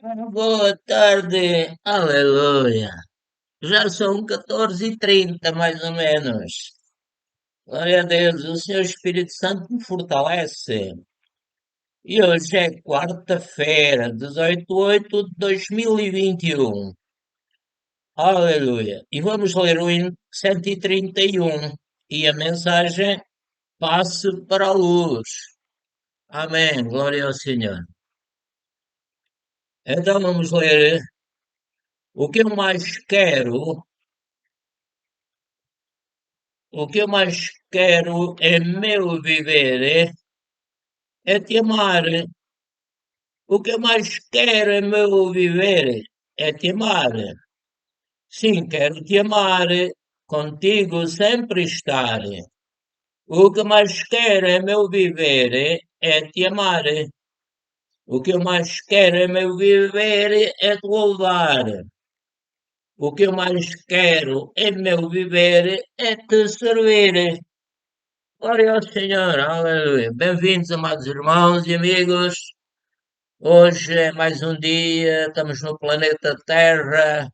Boa tarde, aleluia. Já são 14h30, mais ou menos. Glória a Deus, o Senhor Espírito Santo me fortalece. E hoje é quarta-feira, 18/8/2021. Aleluia. E vamos ler o hino 131. E a mensagem: passe para a luz. Amém. Glória ao Senhor. Então vamos ler. O que eu mais quero O que eu mais quero em meu viver é te amar. O que eu mais quero em meu viver é te amar. Sim, quero te amar, contigo sempre estar. O que mais quero em meu viver é te amar. O que eu mais quero em meu viver é te louvar. O que eu mais quero em meu viver é te servir. Glória ao Senhor, aleluia. Bem-vindos, amados irmãos e amigos. Hoje é mais um dia, estamos no planeta Terra.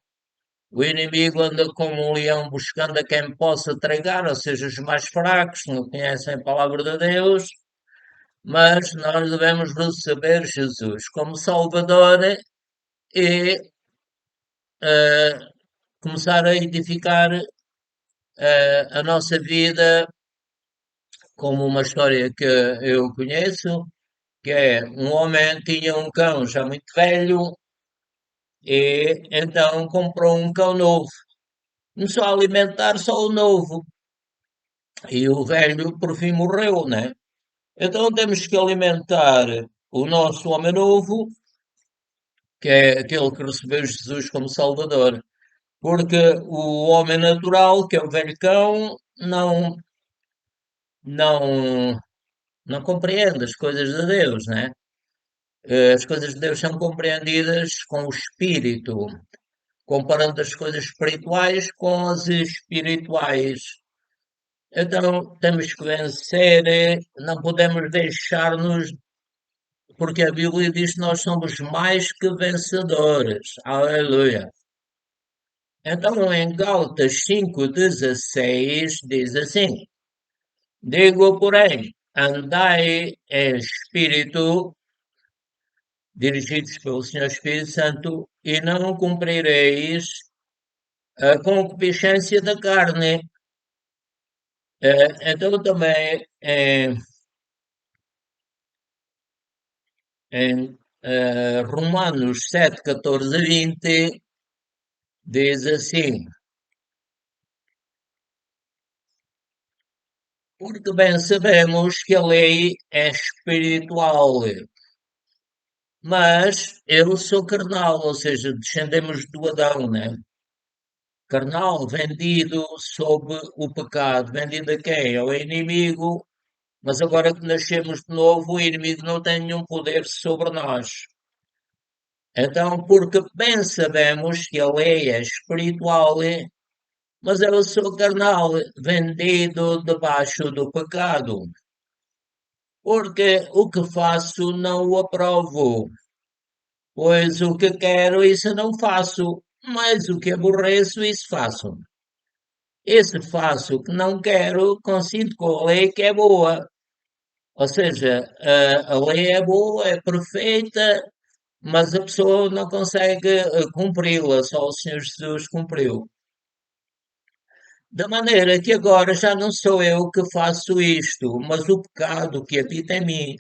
O inimigo anda como um leão buscando a quem possa tragar, ou seja, os mais fracos, que não conhecem a palavra de Deus. Mas nós devemos receber Jesus como Salvador e eh, começar a edificar a nossa vida como uma história que eu conheço, que é um homem tinha um cão já muito velho e então comprou um cão novo. Começou a alimentar só o novo e o velho por fim morreu, né? Então temos que alimentar o nosso homem novo, que é aquele que recebeu Jesus como Salvador. Porque o homem natural, que é o velho cão, não, não compreende as coisas de Deus, né? As coisas de Deus são compreendidas com o espírito, comparando as coisas espirituais com as espirituais. Então temos que vencer, não podemos deixar-nos, porque a Bíblia diz que nós somos mais que vencedores. Aleluia. Então em Gálatas 5:16 diz assim: digo, porém, andai em espírito, dirigidos pelo Senhor Espírito Santo, e não cumprireis a concupiscência da carne. Então também em Romanos 7:14-20 diz assim: porque bem sabemos que a lei é espiritual, mas eu sou carnal, ou seja, descendemos do Adão, né? Carnal, vendido sob o pecado, vendido a quem? Ao inimigo, mas agora que nascemos de novo, o inimigo não tem nenhum poder sobre nós. Então, porque bem sabemos que a lei é espiritual, mas eu sou carnal, vendido debaixo do pecado. Porque o que faço não o aprovo, pois o que quero, isso não faço, mas o que aborreço, isso faço. Esse faço que não quero, consinto com a lei que é boa. Ou seja, a lei é boa, é perfeita, mas a pessoa não consegue cumpri-la, só o Senhor Jesus cumpriu. Da maneira que agora já não sou eu que faço isto, mas o pecado que habita em mim.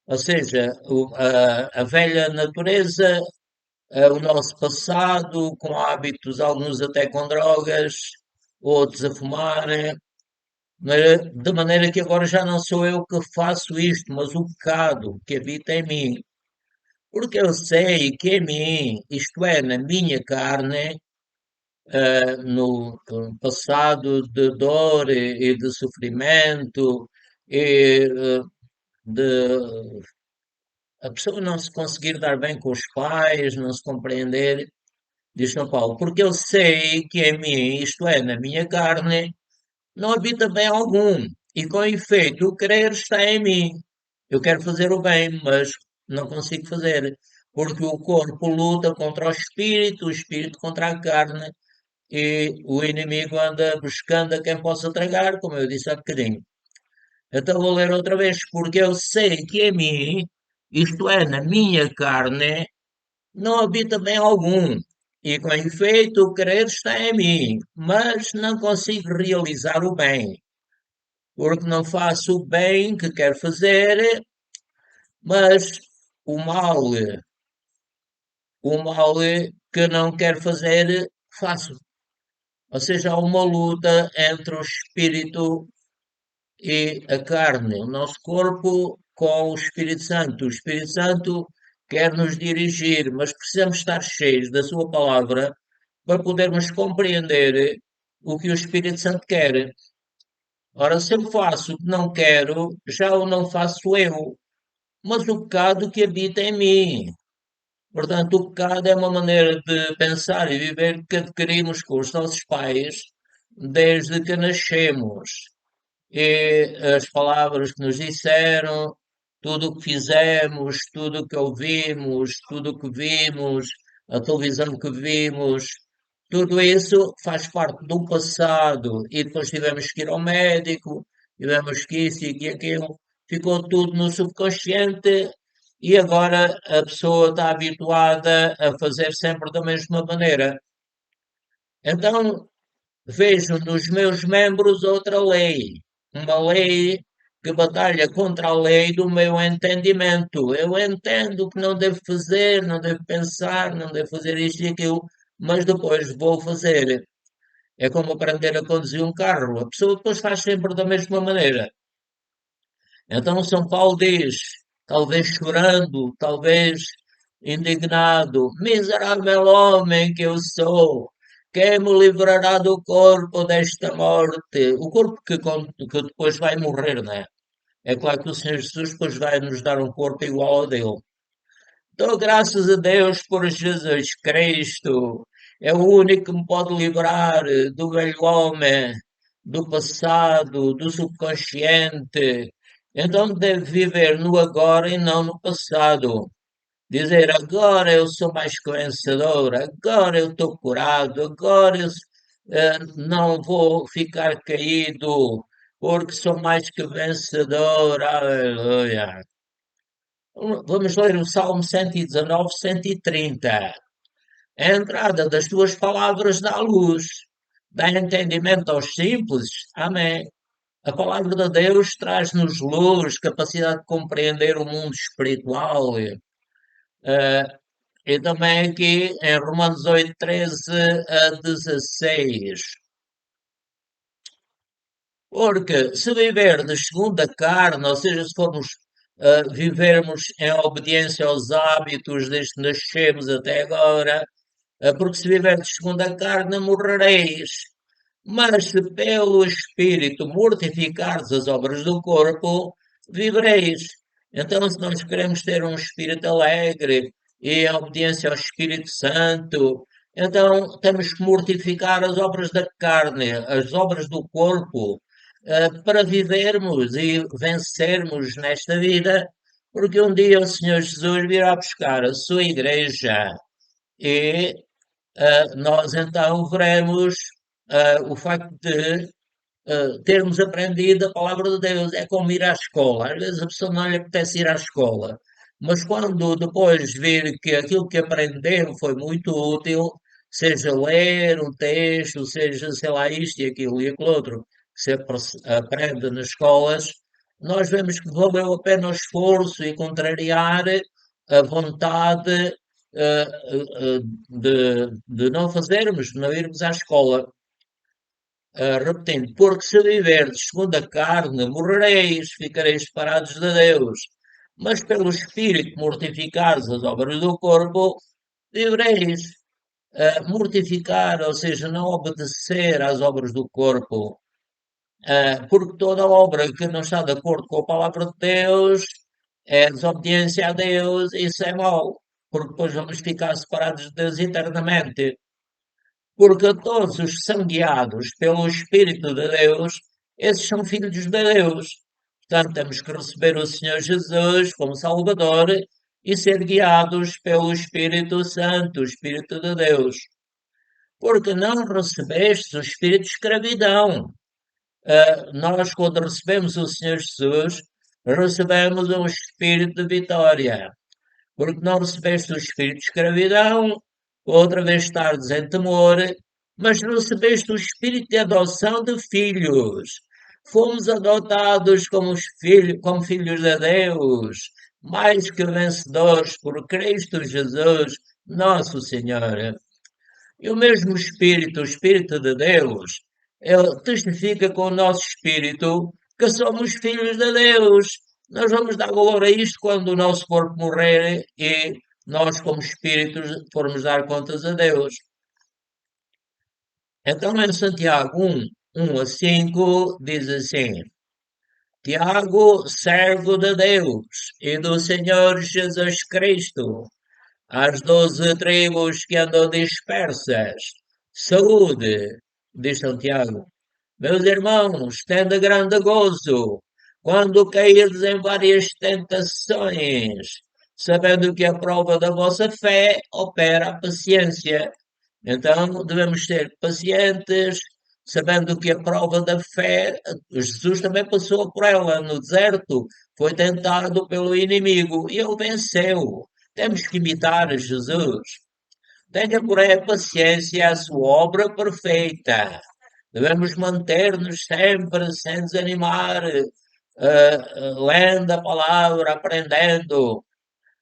Ou seja, a velha natureza, o nosso passado, com hábitos, alguns até com drogas, outros a fumar, de maneira que agora já não sou eu que faço isto, mas o pecado que habita em mim. Porque eu sei que em mim, isto é, na minha carne, no passado de dor e de sofrimento, e de a pessoa não se conseguir dar bem com os pais, não se compreender, diz São Paulo, porque eu sei que em mim, isto é, na minha carne, não habita bem algum, e com efeito o querer está em mim. Eu quero fazer o bem, mas não consigo fazer. porque o corpo luta contra o espírito contra a carne, e o inimigo anda buscando a quem possa tragar, como eu disse há bocadinho. Então vou ler outra vez, porque eu sei que em mim, isto é, na minha carne, não habita bem algum. E com efeito, o querer está em mim, mas não consigo realizar o bem, porque não faço o bem que quero fazer, mas o mal, que não quero fazer, faço. Ou seja, há uma luta entre o espírito e a carne, o nosso corpo com o Espírito Santo. O Espírito Santo quer nos dirigir, mas precisamos estar cheios da Sua palavra para podermos compreender o que o Espírito Santo quer. Ora, se eu faço o que não quero, já o não faço eu, mas o pecado que habita em mim. Portanto, o pecado é uma maneira de pensar e viver que adquirimos com os nossos pais desde que nascemos. E as palavras que nos disseram, tudo o que fizemos, tudo o que ouvimos, tudo o que vimos, a televisão que vimos, tudo isso faz parte do passado e depois tivemos que ir ao médico, tivemos que isso e que aquilo, ficou tudo no subconsciente e agora a pessoa está habituada a fazer sempre da mesma maneira. Então, vejo nos meus membros outra lei, uma lei que batalha contra a lei do meu entendimento. Eu entendo que não devo fazer, não devo pensar, não devo fazer isto e aquilo, mas depois vou fazer. É como aprender a conduzir um carro. A pessoa depois faz sempre da mesma maneira. Então São Paulo diz, talvez chorando, talvez indignado, miserável homem que eu sou, quem me livrará do corpo desta morte? O corpo que depois vai morrer, não é? É claro que o Senhor Jesus depois vai nos dar um corpo igual ao dele. Dou graças a Deus por Jesus Cristo. É o único que me pode livrar do velho homem, do passado, do subconsciente. Então devo viver no agora e não no passado. Dizer agora eu sou mais que vencedor, agora eu estou curado, agora eu não vou ficar caído, porque sou mais que vencedor. Aleluia. Vamos ler o Salmo 119, 130. A entrada das tuas palavras dá luz, dá entendimento aos simples. Amém. A palavra de Deus traz-nos luz, capacidade de compreender o mundo espiritual. Eh, e também aqui em Romanos 8, 13 a 16. Porque se viverdes segundo a carne, ou seja, se formos vivermos em obediência aos hábitos desde que nascemos até agora, porque se viverdes segundo a carne, morrereis. Mas se pelo Espírito mortificardes as obras do corpo, vivereis. Então, se nós queremos ter um espírito alegre e em obediência ao Espírito Santo, então temos que mortificar as obras da carne, as obras do corpo, para vivermos e vencermos nesta vida, porque um dia o Senhor Jesus virá buscar a sua igreja e nós então veremos o facto de termos aprendido a palavra de Deus. É como ir à escola. Às vezes a pessoa não lhe apetece ir à escola, mas quando depois vir que aquilo que aprendeu foi muito útil, seja ler um texto, seja, sei lá, isto e aquilo e aquilo outro, que se aprende nas escolas, nós vemos que valeu a pena o esforço e contrariar a vontade de não fazermos, de não irmos à escola. Repetindo, porque se viverdes segundo a carne, morrereis, ficareis separados de Deus. Mas pelo Espírito mortificares as obras do corpo, vivereis. Mortificar, ou seja, não obedecer às obras do corpo, porque toda obra que não está de acordo com a palavra de Deus é desobediência a Deus, isso é mau, porque depois vamos ficar separados de Deus eternamente. Porque todos os que são guiados pelo Espírito de Deus, esses são filhos de Deus. Portanto, temos que receber o Senhor Jesus como Salvador e ser guiados pelo Espírito Santo, o Espírito de Deus. Porque não recebeste o espírito de escravidão. Nós, quando recebemos o Senhor Jesus, recebemos um espírito de vitória. Porque não recebeste o espírito de escravidão, outra vez tardes em temor, mas recebeste o espírito de adoção de filhos. Fomos adotados como filhos de Deus, mais que vencedores por Cristo Jesus, nosso Senhor. E o mesmo Espírito, o Espírito de Deus, ele testifica com o nosso Espírito que somos filhos de Deus. Nós vamos dar valor a isto quando o nosso corpo morrer e nós, como espíritos, formos dar contas a Deus. Então, em Santiago 1 a 5, diz assim: Tiago, servo de Deus e do Senhor Jesus Cristo, às 12 tribos que andam dispersas, saúde, diz Santiago. Meus irmãos, tende grande gozo quando cairdes em várias tentações, sabendo que a prova da vossa fé opera a paciência. Então, devemos ser pacientes, sabendo que a prova da fé, Jesus também passou por ela no deserto, foi tentado pelo inimigo e ele venceu. Temos que imitar Jesus. Tenha, porém, paciência à sua obra perfeita. Devemos manter-nos sempre sem desanimar, lendo a palavra, aprendendo.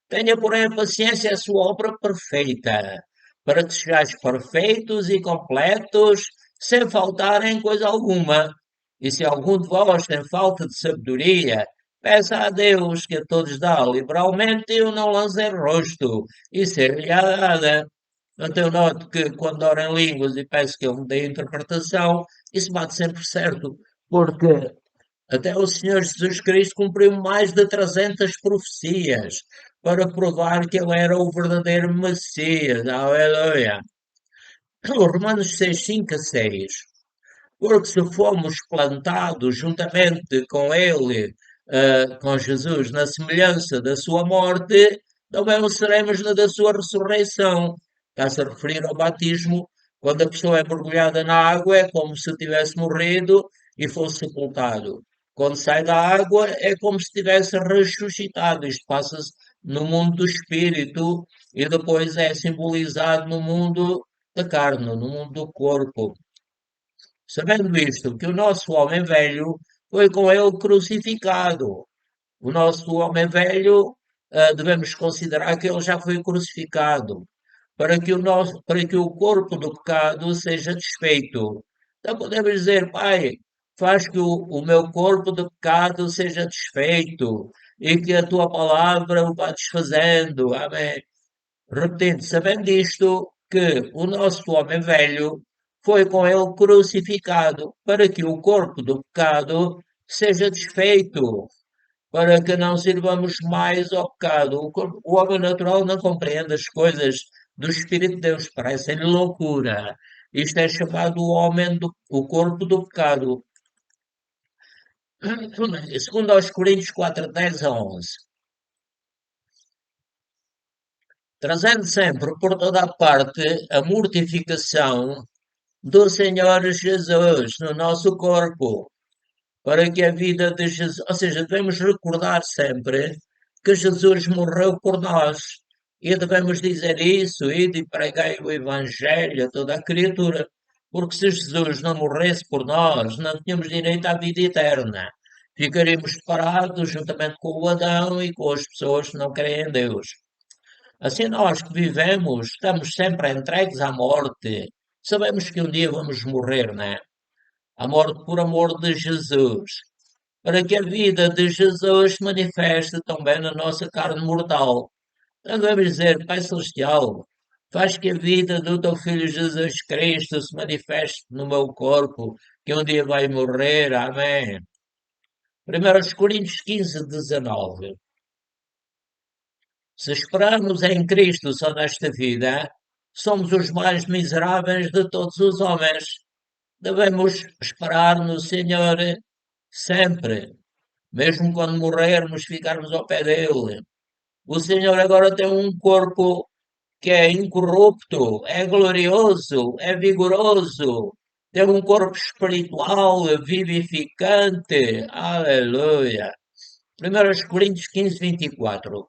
Tenha, porém, paciência à sua obra perfeita, para que sejais perfeitos e completos, sem faltar em coisa alguma. E se algum de vós tem falta de sabedoria, peça a Deus que a todos dá liberalmente e o não lance em rosto, e ser-lhe dada. Então eu noto que quando oro em línguas e peço que ele me dê interpretação, isso bate sempre certo, porque até o Senhor Jesus Cristo cumpriu mais de 300 profecias para provar que ele era o verdadeiro Messias. Aleluia. Romanos 6, 5 a 6. Porque se fomos plantados juntamente com ele, com Jesus, na semelhança da sua morte, também o seremos na da sua ressurreição. Está-se a referir ao batismo. Quando a pessoa é mergulhada na água, é como se tivesse morrido e fosse sepultado. Quando sai da água, é como se tivesse ressuscitado. Isto passa-se no mundo do espírito e depois é simbolizado no mundo da carne, no mundo do corpo. Sabendo isto, que o nosso homem velho foi com ele crucificado. O nosso homem velho, devemos considerar que ele já foi crucificado, para que o corpo do pecado seja desfeito. Então podemos dizer, Pai, faz que o meu corpo de pecado seja desfeito e que a tua palavra o vá desfazendo. Amém. Repetindo, sabendo isto, que o nosso homem velho foi com ele crucificado, para que o corpo do pecado seja desfeito, para que não sirvamos mais ao pecado. O homem natural não compreende as coisas do Espírito de Deus, parece-lhe loucura. Isto é chamado o corpo do pecado. Segundo aos Coríntios 4, 10 a 11. Trazendo sempre por toda a parte a mortificação do Senhor Jesus no nosso corpo, para que a vida de Jesus, ou seja, devemos recordar sempre que Jesus morreu por nós e devemos dizer isso e pregar o Evangelho a toda a criatura, porque se Jesus não morresse por nós, não tínhamos direito à vida eterna. Ficaríamos separados juntamente com o Adão e com as pessoas que não creem em Deus. Assim, nós que vivemos, estamos sempre entregues à morte. Sabemos que um dia vamos morrer, não é? A morte por amor de Jesus. Para que a vida de Jesus se manifeste também na nossa carne mortal. Então devemos dizer, Pai Celestial, faz que a vida do teu Filho Jesus Cristo se manifeste no meu corpo, que um dia vai morrer. Amém. 1 Coríntios 15, 19. Se esperarmos em Cristo só nesta vida, somos os mais miseráveis de todos os homens. Devemos esperar no Senhor sempre, mesmo quando morrermos, ficarmos ao pé dele. O Senhor agora tem um corpo que é incorrupto, é glorioso, é vigoroso, tem um corpo espiritual vivificante. Aleluia. 1 Coríntios 15, 24.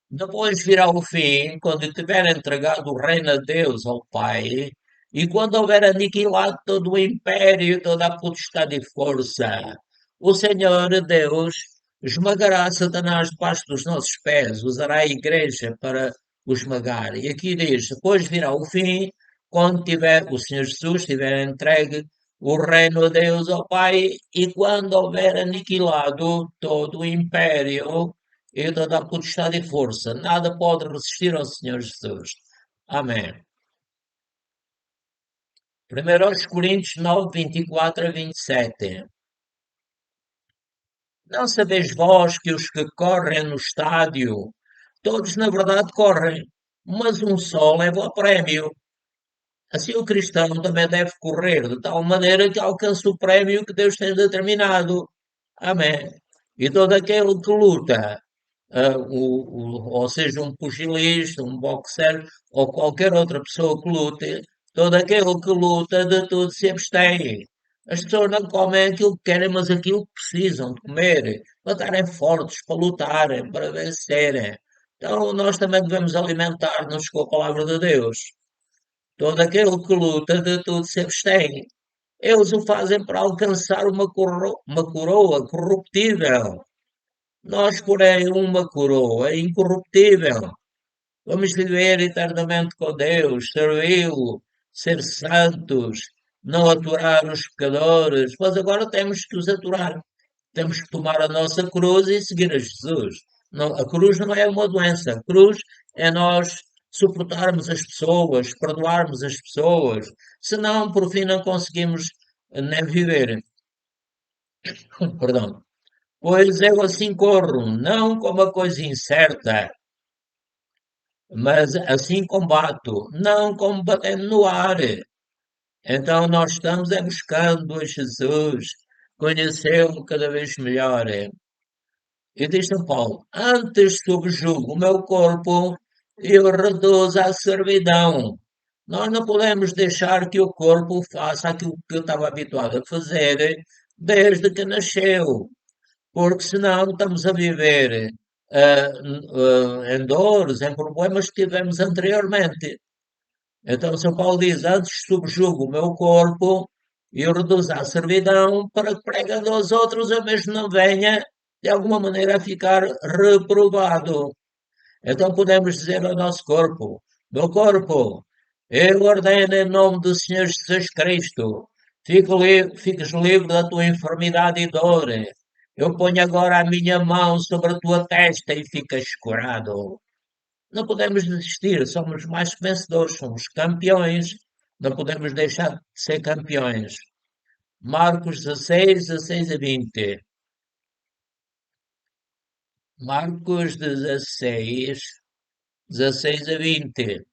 Depois virá o fim, quando tiver entregado o reino a Deus, ao Pai, e quando houver aniquilado todo o império, toda a potestade e força, o Senhor Deus esmagará Satanás debaixo dos nossos pés, usará a igreja para o esmagar. E aqui diz: depois virá o fim, quando tiver o Senhor Jesus tiver entregue o reino a Deus, ao Pai, e quando houver aniquilado todo o império e toda a potestade e força. Nada pode resistir ao Senhor Jesus. Amém. 1 Coríntios 9, 24 a 27. Não sabeis vós que os que correm no estádio, todos na verdade correm, mas um só leva o prémio. Assim o cristão também deve correr de tal maneira que alcance o prémio que Deus tem determinado. Amém. E todo aquele que luta, ou seja, um pugilista, um boxer, ou qualquer outra pessoa que lute, todo aquele que luta de tudo se abstém. As pessoas não comem aquilo que querem, mas aquilo que precisam de comer, para estarem fortes, para lutarem, para vencerem. Então nós também devemos alimentar-nos com a palavra de Deus. Todo aquele que luta de tudo se abstém. Eles o fazem para alcançar uma coroa corruptível. Nós, porém, uma coroa incorruptível. Vamos viver eternamente com Deus, servi-lo, ser santos, não aturar os pecadores, mas agora temos que os aturar. Temos que tomar a nossa cruz e seguir a Jesus. Não, a cruz não é uma doença, a cruz é nós suportarmos as pessoas, perdoarmos as pessoas, senão, por fim, não conseguimos nem viver. Perdão. Pois eu assim corro, não como a coisa incerta, mas assim combato, não combatendo no ar. Então nós estamos buscando a Jesus, conhecê-lo cada vez melhor. E diz São Paulo, antes subjugo o meu corpo e o reduzo à servidão. Nós não podemos deixar que o corpo faça aquilo que eu estava habituado a fazer desde que nasceu. Porque senão estamos a viver em dores, em problemas que tivemos anteriormente. Então, São Paulo diz: Antes subjugo o meu corpo e o reduzo à servidão, para que pregando aos outros eu mesmo não venha, de alguma maneira, a ficar reprovado. Então, podemos dizer ao nosso corpo: Meu corpo, eu ordeno em nome do Senhor Jesus Cristo, fiques livre da tua enfermidade e dor. Eu ponho agora a minha mão sobre a tua testa e ficas curado. Não podemos desistir, somos mais que vencedores, somos campeões, não podemos deixar de ser campeões. Marcos 16, 16 a 20. Marcos 16, 16 a 20.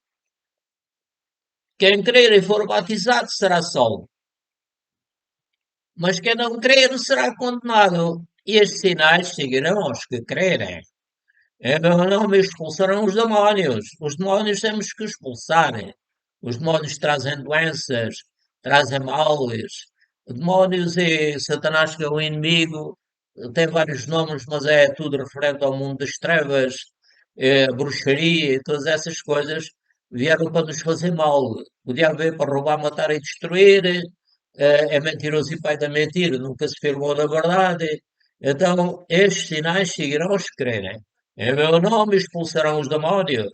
Quem crer e for batizado será salvo, mas quem não crer será condenado. E estes sinais seguirão aos que crerem. Não me expulsarão os demónios. Os demónios temos que expulsar. Os demónios trazem doenças, trazem males. Demónios e Satanás, que é o inimigo, tem vários nomes, mas é tudo referente ao mundo das trevas, bruxaria e todas essas coisas vieram para nos fazer mal. O diabo veio para roubar, matar e destruir. É mentiroso e pai da mentira, nunca se firmou na verdade. Então, estes sinais seguirão os que crerem. Em meu nome expulsarão os demónios,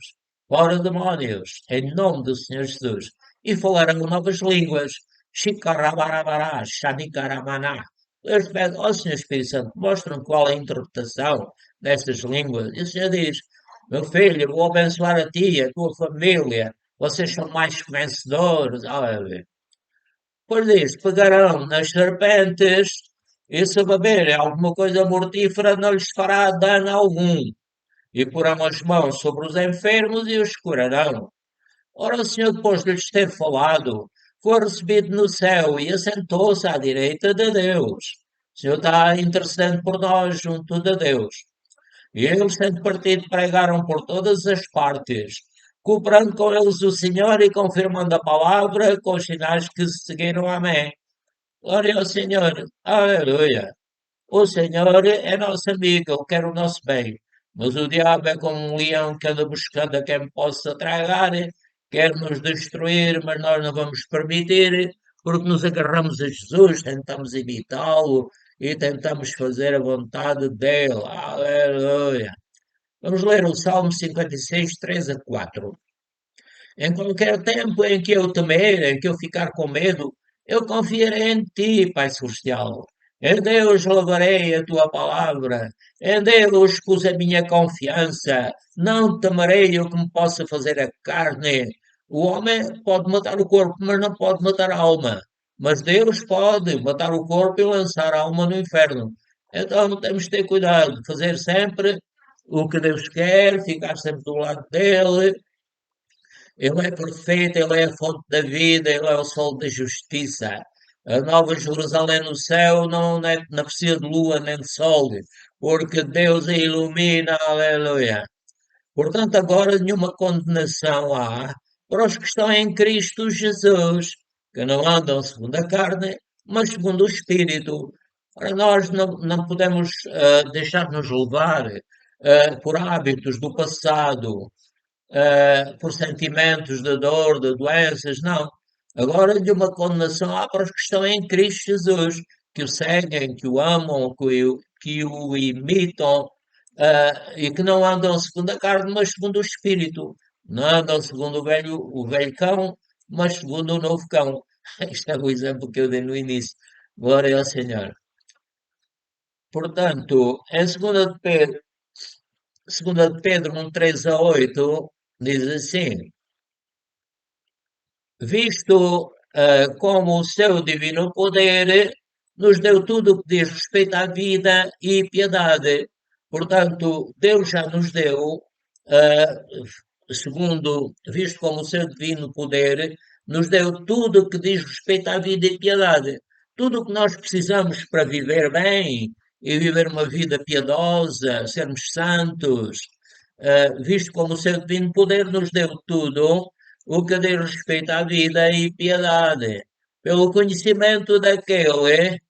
fora demónios, em nome do Senhor Jesus, e falarão novas línguas. Shikarabarabara, Shadikarabaná. Eles pedem, ó Senhor Espírito Santo, mostra-me qual é a interpretação destas línguas. E o Senhor diz, meu filho, vou abençoar a ti, a tua família, vocês são mais que vencedores. Aleluia. Pois diz, pegarão nas serpentes e se beberem alguma coisa mortífera não lhes fará dano algum. E porão as mãos sobre os enfermos e os curarão. Ora, o Senhor, depois de lhes ter falado, foi recebido no céu e assentou-se à direita de Deus. O Senhor está intercedendo por nós junto de Deus. E eles, tendo partido, pregaram por todas as partes, cooperando com eles o Senhor e confirmando a palavra com os sinais que se seguiram. Amém. Glória ao Senhor. Aleluia. O Senhor é nosso amigo, Ele quer o nosso bem. Mas o diabo é como um leão que anda buscando a quem possa tragar, quer nos destruir, mas nós não vamos permitir, porque nos agarramos a Jesus, tentamos imitá-lo e tentamos fazer a vontade dele. Aleluia. Vamos ler o Salmo 56, 3 a 4. Em qualquer tempo em que eu temer, em que eu ficar com medo, eu confiarei em ti, Pai Celestial. Em Deus louvarei a tua palavra. Em Deus pus a minha confiança. Não temerei o que me possa fazer a carne. O homem pode matar o corpo, mas não pode matar a alma. Mas Deus pode matar o corpo e lançar a alma no inferno. Então temos de ter cuidado, fazer sempre o que Deus quer, ficar sempre do lado dele. Ele é perfeito, Ele é a fonte da vida, Ele é o sol da justiça. A nova Jerusalém no céu não precisa de lua nem de sol, porque Deus a ilumina, aleluia. Portanto, agora nenhuma condenação há para os que estão em Cristo Jesus, que não andam segundo a carne, mas segundo o Espírito. Para nós não podemos deixar-nos levar por hábitos do passado, por sentimentos de dor, de doenças, não. Agora de uma condenação há para os que estão em Cristo Jesus, que o seguem, que o amam, que o imitam, e que não andam segundo a carne, mas segundo o Espírito. Não andam segundo o velho cão, mas segundo o novo cão. Isto é o exemplo que eu dei no início. Glória ao Senhor. Portanto, em 2 de Pedro 1, 3 a 8, diz assim: visto como o seu divino poder nos deu tudo o que diz respeito à vida e piedade. Portanto, Deus já nos deu, ah, visto como o seu divino poder nos deu tudo o que diz respeito à vida e piedade. Tudo o que nós precisamos para viver bem e viver uma vida piedosa, sermos santos, visto como o seu divino poder nos deu tudo o que diz respeito à vida e piedade, pelo conhecimento daquele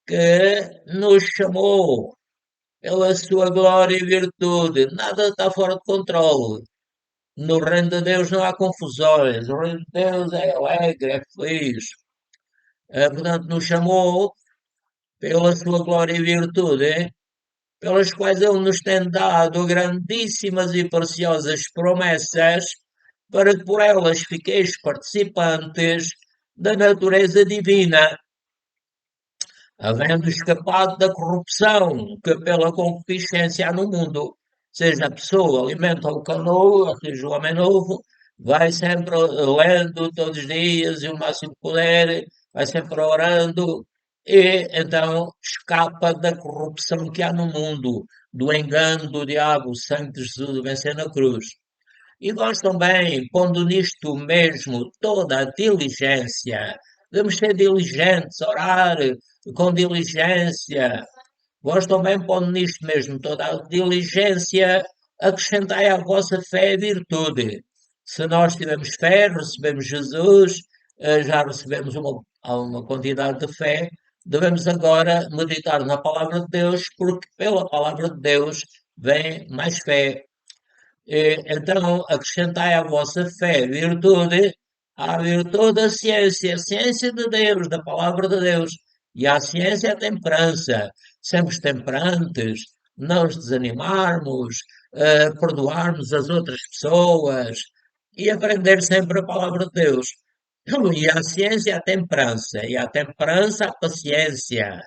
que nos chamou, pela sua glória e virtude. Nada está fora de controle. No reino de Deus não há confusões. O reino de Deus é alegre, é feliz. Portanto, nos chamou pela sua glória e virtude, pelas quais Ele nos tem dado grandíssimas e preciosas promessas, para que por elas fiqueis participantes da natureza divina, havendo escapado da corrupção que pela concupiscência há no mundo. Seja a pessoa alimenta o canoa, ou seja, o homem novo, vai sempre lendo todos os dias e o máximo que puder, vai sempre orando, e então escapa da corrupção que há no mundo, do engano do diabo, o sangue de Jesus vencer na cruz. E nós também, pondo nisto mesmo toda a diligência, devemos ser diligentes, orar com diligência. Vós também, pondo nisto mesmo toda a diligência, acrescentai à vossa fé a virtude. Se nós tivermos fé, recebemos Jesus, já recebemos uma quantidade de fé, devemos agora meditar na palavra de Deus, porque pela palavra de Deus vem mais fé. Então, acrescentai à vossa fé virtude, à virtude a ciência de Deus, da palavra de Deus, e à ciência a temperança, sempre temperantes, não nos desanimarmos, perdoarmos as outras pessoas e aprender sempre a palavra de Deus. E à ciência a temperança, e à temperança a paciência,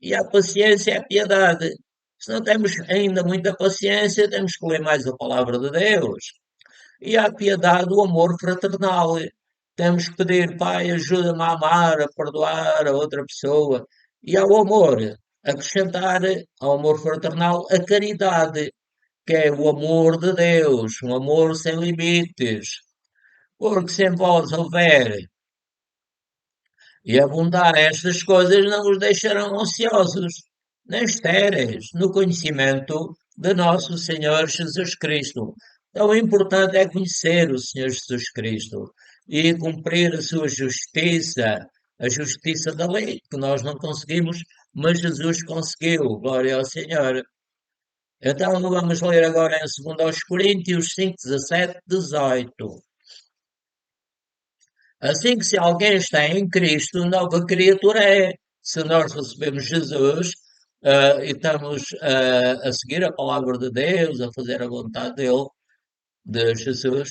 e à paciência a piedade. Se não temos ainda muita paciência, temos que ler mais a palavra de Deus. E à piedade, o amor fraternal. Temos que pedir, Pai, ajuda-me a amar, a perdoar a outra pessoa. E ao amor, acrescentar ao amor fraternal a caridade, que é o amor de Deus, um amor sem limites. Porque se em vós houver e abundar estas coisas não os deixarão ociosos, nem estéreis, no conhecimento de nosso Senhor Jesus Cristo. Então, o importante é conhecer o Senhor Jesus Cristo e cumprir a sua justiça, a justiça da lei, que nós não conseguimos, mas Jesus conseguiu. Glória ao Senhor. Então, vamos ler agora em 2 Coríntios 5, 17, 18. Assim que se alguém está em Cristo, nova criatura é. Se nós recebemos Jesus, e estamos a seguir a palavra de Deus, a fazer a vontade dele, de Jesus,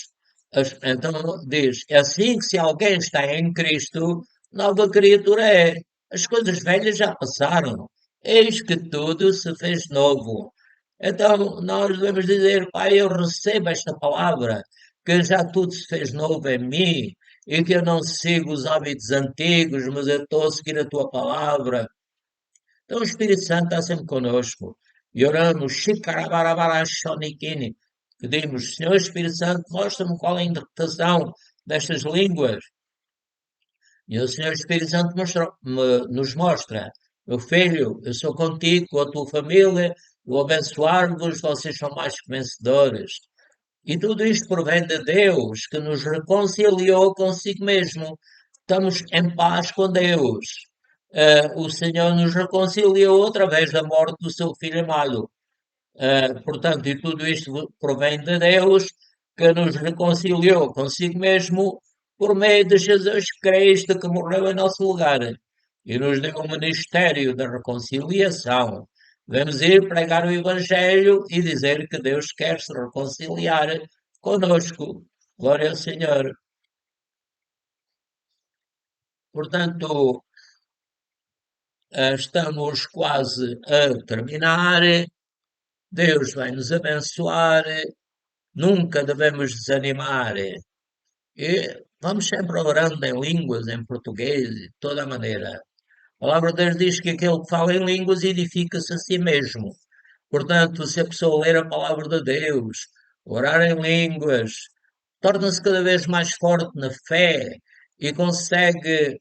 então diz, assim que se alguém está em Cristo, nova criatura é. As coisas velhas já passaram, eis que tudo se fez novo. Então nós devemos dizer, Pai, eu recebo esta palavra, que já tudo se fez novo em mim, e que eu não sigo os hábitos antigos, mas eu estou a seguir a tua palavra. Então o Espírito Santo está sempre conosco. E oramos, Shikarabarabarachonikini. Pedimos, Senhor Espírito Santo, mostra-me qual é a interpretação destas línguas. E o Senhor Espírito Santo nos mostra, meu filho, eu sou contigo, com a tua família, vou abençoar-vos, vocês são mais que vencedores. E tudo isto provém de Deus, que nos reconciliou consigo mesmo. Estamos em paz com Deus. O Senhor nos reconciliou através da morte do seu Filho amado. Portanto, e tudo isto provém de Deus, que nos reconciliou consigo mesmo por meio de Jesus Cristo, que morreu em nosso lugar e nos deu o ministério da reconciliação. Devemos ir pregar o Evangelho e dizer que Deus quer se reconciliar conosco. Glória ao Senhor. Portanto, estamos quase a terminar. Deus vai nos abençoar. Nunca devemos desanimar. E vamos sempre orando em línguas, em português, de toda a maneira. A palavra de Deus diz que aquele que fala em línguas edifica-se a si mesmo. Portanto, se a pessoa ler a palavra de Deus, orar em línguas, torna-se cada vez mais forte na fé e consegue,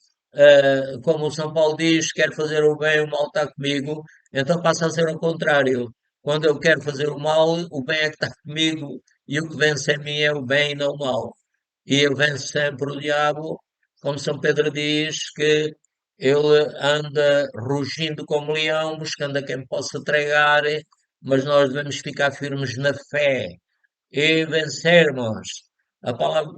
como o São Paulo diz, quer fazer o bem, o mal está comigo, então passa a ser o contrário. Quando eu quero fazer o mal, o bem é que está comigo e o que vence em mim é o bem e não o mal. E ele vence sempre o diabo, como São Pedro diz, que ele anda rugindo como leão, buscando a quem possa tragar, mas nós devemos ficar firmes na fé e vencermos.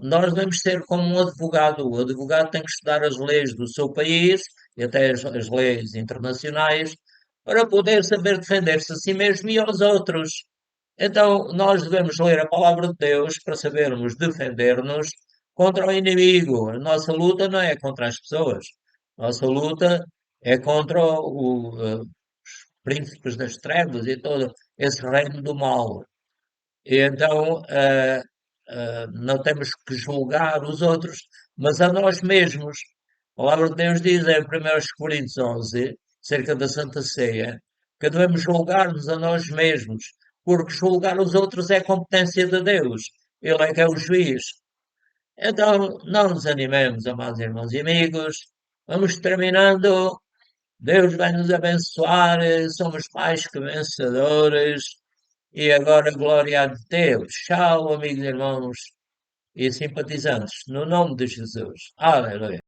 Nós devemos ser como um advogado. O advogado tem que estudar as leis do seu país e até as leis internacionais para poder saber defender-se a si mesmo e aos outros. Então, nós devemos ler a palavra de Deus para sabermos defender-nos contra o inimigo. A nossa luta não é contra as pessoas. A nossa luta é contra os príncipes das trevas e todo esse reino do mal. E então, não temos que julgar os outros, mas a nós mesmos. A palavra de Deus diz em 1 Coríntios 11, cerca da Santa Ceia, que devemos julgar-nos a nós mesmos, porque julgar os outros é competência de Deus. Ele é que é o juiz. Então, não nos animemos, amados irmãos e amigos. Vamos terminando. Deus vai nos abençoar. Somos mais que vencedores. E agora, glória a Deus. Tchau, amigos, irmãos e simpatizantes. No nome de Jesus. Aleluia.